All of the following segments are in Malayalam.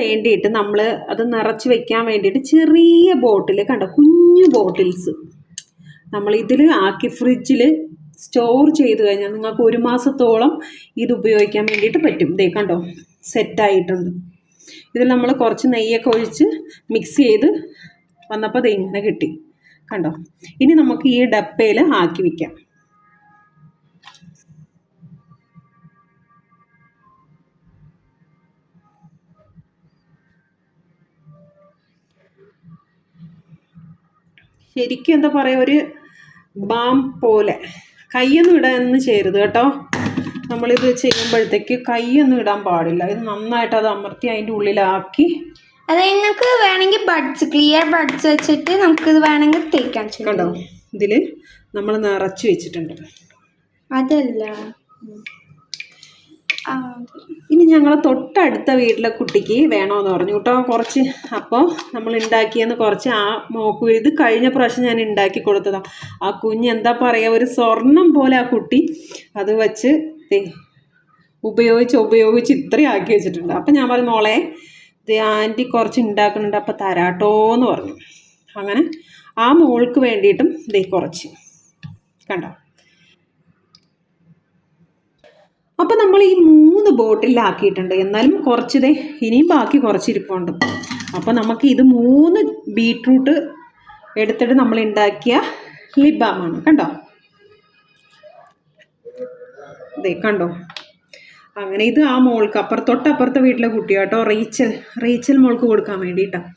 വേണ്ടിയിട്ട് നമ്മൾ അത് നിറച്ച് വെക്കാൻ വേണ്ടിയിട്ട് ചെറിയ ബോട്ടിൽ കണ്ടോ, കുഞ്ഞു ബോട്ടിൽസ് നമ്മൾ ഇതിൽ ആക്കി ഫ്രിഡ്ജിൽ സ്റ്റോർ ചെയ്ത് കഴിഞ്ഞാൽ നിങ്ങൾക്ക് 1 മാസത്തോളം ഇത് ഉപയോഗിക്കാൻ വേണ്ടിയിട്ട് പറ്റും. ഇതേ കണ്ടോ, സെറ്റായിട്ടുണ്ട്. ഇതിൽ നമ്മൾ കുറച്ച് നെയ്യൊക്കെ ഒഴിച്ച് മിക്സ് ചെയ്ത് വന്നപ്പോൾ ഇത് ഇങ്ങനെ കിട്ടി കണ്ടോ. ഇനി നമുക്ക് ഈ ഡപ്പയിൽ ആക്കി വയ്ക്കാം. ശരിക്കും എന്താ പറയുക, ഒരു ബാം പോലെ. കൈയൊന്നും ഇടാനൊന്നും ചെയ്യരുത് കേട്ടോ. നമ്മളിത് ചെയ്യുമ്പോഴത്തേക്ക് കൈയൊന്നും ഇടാൻ പാടില്ല. ഇത് നന്നായിട്ട് അത് അമർത്തി അതിൻ്റെ ഉള്ളിലാക്കി, അത് നിങ്ങൾക്ക് വേണമെങ്കിൽ ക്ലിയർ ബഡ്സ് വെച്ചിട്ട് നമുക്കിത് വേണമെങ്കിൽ തേക്കാൻ ചെയ്യാം. കണ്ടോ, ഇതിൽ നമ്മൾ നിറച്ച് വെച്ചിട്ടുണ്ട്. അതല്ല, ഇനി ഞങ്ങളെ തൊട്ടടുത്ത വീട്ടിലെ കുട്ടിക്ക് വേണമെന്ന് പറഞ്ഞു കേട്ടോ കുറച്ച്. അപ്പോൾ നമ്മൾ ഉണ്ടാക്കിയെന്ന് കുറച്ച് ആ മോക്ക് ഇത് കഴിഞ്ഞ പ്രാവശ്യം ഞാൻ ഉണ്ടാക്കി കൊടുത്തതാണ്. ആ കുഞ്ഞ് എന്താ പറയുക, ഒരു സ്വർണം പോലെ ആ കുട്ടി അത് വെച്ച് ഉപയോഗിച്ച് ഇത്രയും ആക്കി വെച്ചിട്ടുണ്ട്. അപ്പം ഞാൻ പറഞ്ഞു, മോളെ ഇത് ആൻറ്റി കുറച്ച് ഉണ്ടാക്കുന്നുണ്ട്, അപ്പോൾ തരാട്ടോ എന്ന് പറഞ്ഞു. അങ്ങനെ ആ മോൾക്ക് വേണ്ടിയിട്ടും ഇതേ കുറച്ച് കണ്ടോ. അപ്പോൾ നമ്മൾ ഈ 3 ബോട്ടിലാക്കിയിട്ടുണ്ട്. എന്നാലും കുറച്ചിതേ ഇനിയും ബാക്കി കുറച്ചിരിപ്പുണ്ട്. അപ്പോൾ നമുക്ക് ഇത് 3 ബീട്രൂട്ട് എടുത്തിട്ട് നമ്മൾ ഉണ്ടാക്കിയ ലിപ് ബാമാണ്. കണ്ടോ, ഇതേ കണ്ടോ. അങ്ങനെ ഇത് ആ മോൾക്ക് തൊട്ടപ്പുറത്തെ വീട്ടിലെ കുട്ടിയാട്ടോ, റീച്ചൽ മോൾക്ക് കൊടുക്കാൻ വേണ്ടിയിട്ടാണ്.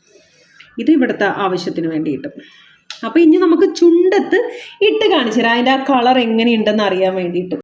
ഇത് ഇവിടുത്തെ ആവശ്യത്തിന് വേണ്ടിയിട്ട്. അപ്പോൾ ഇനി നമുക്ക് ചുണ്ടത്ത് ഇട്ട് കാണിച്ചു തരാം അതിൻ്റെ ആ കളർ എങ്ങനെയുണ്ടെന്ന് അറിയാൻ വേണ്ടിയിട്ട്.